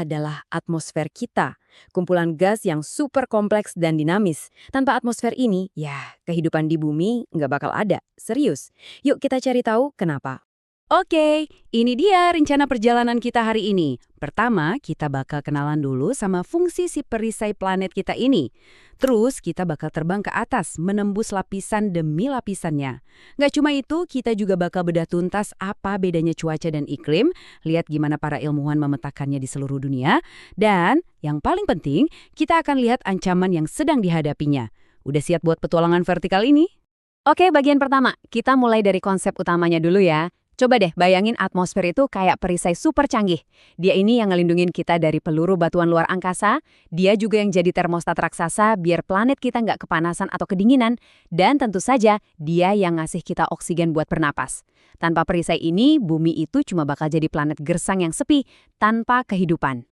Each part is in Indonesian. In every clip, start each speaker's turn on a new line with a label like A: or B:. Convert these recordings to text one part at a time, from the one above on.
A: adalah atmosfer kita. Kumpulan gas yang super kompleks dan dinamis. Tanpa atmosfer ini, ya kehidupan di bumi nggak bakal ada. Serius. Yuk kita cari tahu kenapa.
B: Oke, ini dia rencana perjalanan kita hari ini. Pertama, kita bakal kenalan dulu sama fungsi si perisai planet kita ini. Terus, kita bakal terbang ke atas, menembus lapisan demi lapisannya. Nggak cuma itu, kita juga bakal bedah tuntas apa bedanya cuaca dan iklim, lihat gimana para ilmuwan memetakannya di seluruh dunia, dan yang paling penting, kita akan lihat ancaman yang sedang dihadapinya. Udah siap buat petualangan vertikal ini?
A: Oke, bagian pertama. Kita mulai dari konsep utamanya dulu ya. Coba deh bayangin atmosfer itu kayak perisai super canggih. Dia ini yang ngelindungin kita dari peluru batuan luar angkasa, dia juga yang jadi termostat raksasa biar planet kita nggak kepanasan atau kedinginan, dan tentu saja dia yang ngasih kita oksigen buat bernapas. Tanpa perisai ini, bumi itu cuma bakal jadi planet gersang yang sepi, tanpa kehidupan.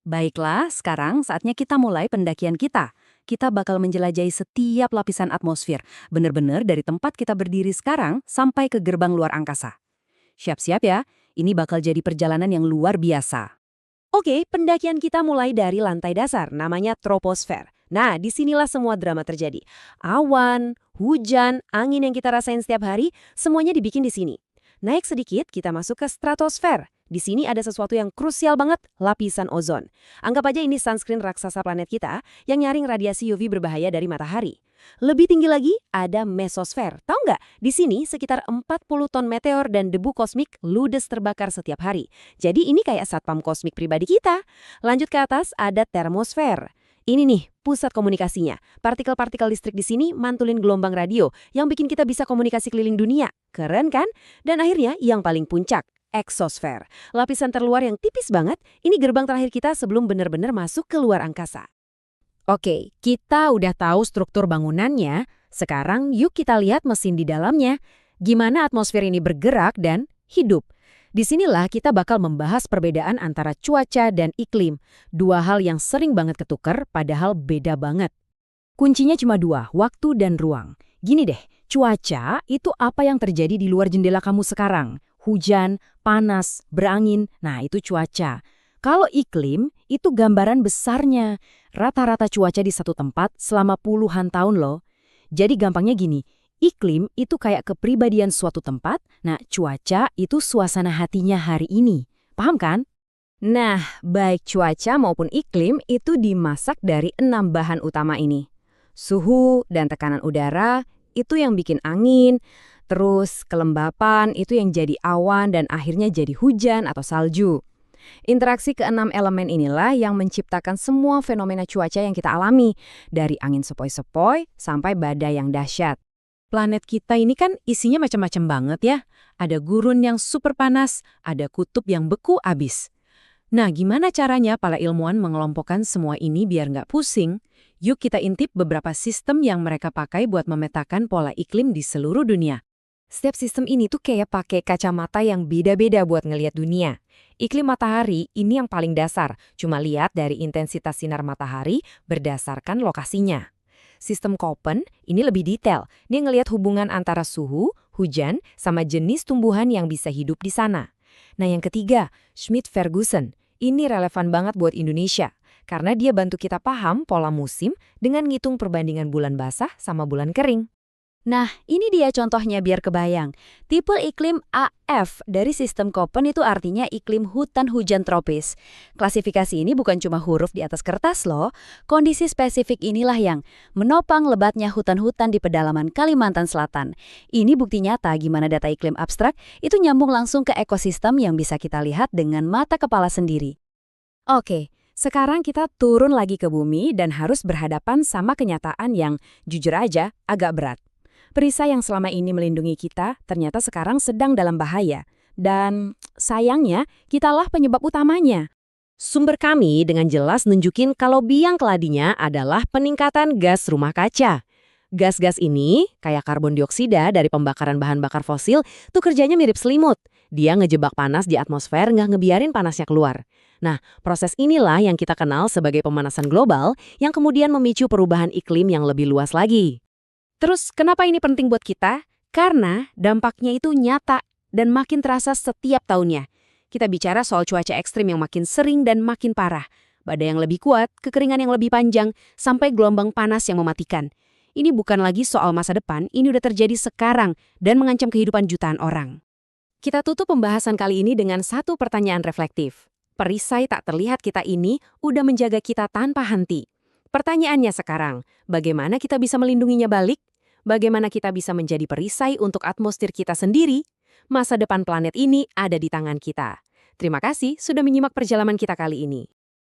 A: Baiklah, sekarang saatnya kita mulai pendakian kita. Kita bakal menjelajahi setiap lapisan atmosfer, bener-bener dari tempat kita berdiri sekarang sampai ke gerbang luar angkasa. Siap-siap ya, ini bakal jadi perjalanan yang luar biasa. Oke, pendakian kita mulai dari lantai dasar, namanya troposfer. Nah, disinilah semua drama terjadi. Awan, hujan, angin yang kita rasain setiap hari, semuanya dibikin di sini. Naik sedikit, kita masuk ke stratosfer. Di sini ada sesuatu yang krusial banget, lapisan ozon. Anggap aja ini sunscreen raksasa planet kita yang nyaring radiasi UV berbahaya dari matahari. Lebih tinggi lagi, ada mesosfer. Tahu nggak? Di sini sekitar 40 ton meteor dan debu kosmik ludes terbakar setiap hari. Jadi ini kayak satpam kosmik pribadi kita. Lanjut ke atas, ada termosfer. Ini nih, pusat komunikasinya. Partikel-partikel listrik di sini mantulin gelombang radio yang bikin kita bisa komunikasi keliling dunia. Keren kan? Dan akhirnya yang paling puncak, eksosfer. Lapisan terluar yang tipis banget, ini gerbang terakhir kita sebelum benar-benar masuk ke luar angkasa. Oke, kita udah tahu struktur bangunannya. Sekarang yuk kita lihat mesin di dalamnya. Gimana atmosfer ini bergerak dan hidup. Disinilah kita bakal membahas perbedaan antara cuaca dan iklim. Dua hal yang sering banget ketuker, padahal beda banget. Kuncinya cuma dua, waktu dan ruang. Gini deh, cuaca itu apa yang terjadi di luar jendela kamu sekarang. Hujan, panas, berangin, nah itu cuaca. Kalau iklim, itu gambaran besarnya. Rata-rata cuaca di satu tempat selama puluhan tahun loh. Jadi gampangnya gini, iklim itu kayak kepribadian suatu tempat, nah cuaca itu suasana hatinya hari ini. Paham kan? Nah, baik cuaca maupun iklim itu dimasak dari 6 bahan utama ini. Suhu dan tekanan udara itu yang bikin angin, terus kelembapan itu yang jadi awan dan akhirnya jadi hujan atau salju. Interaksi keenam elemen inilah yang menciptakan semua fenomena cuaca yang kita alami, dari angin sepoi-sepoi sampai badai yang dahsyat. Planet kita ini kan isinya macam-macam banget ya. Ada gurun yang super panas, ada kutub yang beku abis. Nah, gimana caranya para ilmuwan mengelompokkan semua ini biar nggak pusing? Yuk kita intip beberapa sistem yang mereka pakai buat memetakan pola iklim di seluruh dunia. Setiap sistem ini tuh kayak pakai kacamata yang beda-beda buat ngelihat dunia. Iklim matahari ini yang paling dasar, cuma lihat dari intensitas sinar matahari berdasarkan lokasinya. Sistem Köppen ini lebih detail, dia ngelihat hubungan antara suhu, hujan, sama jenis tumbuhan yang bisa hidup di sana. Nah yang ketiga, Schmidt-Ferguson, ini relevan banget buat Indonesia, karena dia bantu kita paham pola musim dengan ngitung perbandingan bulan basah sama bulan kering. Nah, ini dia contohnya biar kebayang. Tipe iklim AF dari sistem Köppen itu artinya iklim hutan hujan tropis. Klasifikasi ini bukan cuma huruf di atas kertas loh. Kondisi spesifik inilah yang menopang lebatnya hutan-hutan di pedalaman Kalimantan Selatan. Ini bukti nyata gimana data iklim abstrak itu nyambung langsung ke ekosistem yang bisa kita lihat dengan mata kepala sendiri. Oke, sekarang kita turun lagi ke bumi dan harus berhadapan sama kenyataan yang jujur aja agak berat. Perisai yang selama ini melindungi kita ternyata sekarang sedang dalam bahaya. Dan sayangnya, kitalah penyebab utamanya. Sumber kami dengan jelas nunjukin kalau biang keladinya adalah peningkatan gas rumah kaca. Gas-gas ini, kayak karbon dioksida dari pembakaran bahan bakar fosil, tuh kerjanya mirip selimut. Dia ngejebak panas di atmosfer, nggak ngebiarin panasnya keluar. Nah, proses inilah yang kita kenal sebagai pemanasan global yang kemudian memicu perubahan iklim yang lebih luas lagi. Terus, kenapa ini penting buat kita? Karena dampaknya itu nyata dan makin terasa setiap tahunnya. Kita bicara soal cuaca ekstrim yang makin sering dan makin parah. Badai yang lebih kuat, kekeringan yang lebih panjang, sampai gelombang panas yang mematikan. Ini bukan lagi soal masa depan, ini udah terjadi sekarang dan mengancam kehidupan jutaan orang. Kita tutup pembahasan kali ini dengan satu pertanyaan reflektif. Perisai tak terlihat kita ini udah menjaga kita tanpa henti. Pertanyaannya sekarang, bagaimana kita bisa melindunginya balik? Bagaimana kita bisa menjadi perisai untuk atmosfer kita sendiri? Masa depan planet ini ada di tangan kita. Terima kasih sudah menyimak perjalanan kita kali ini.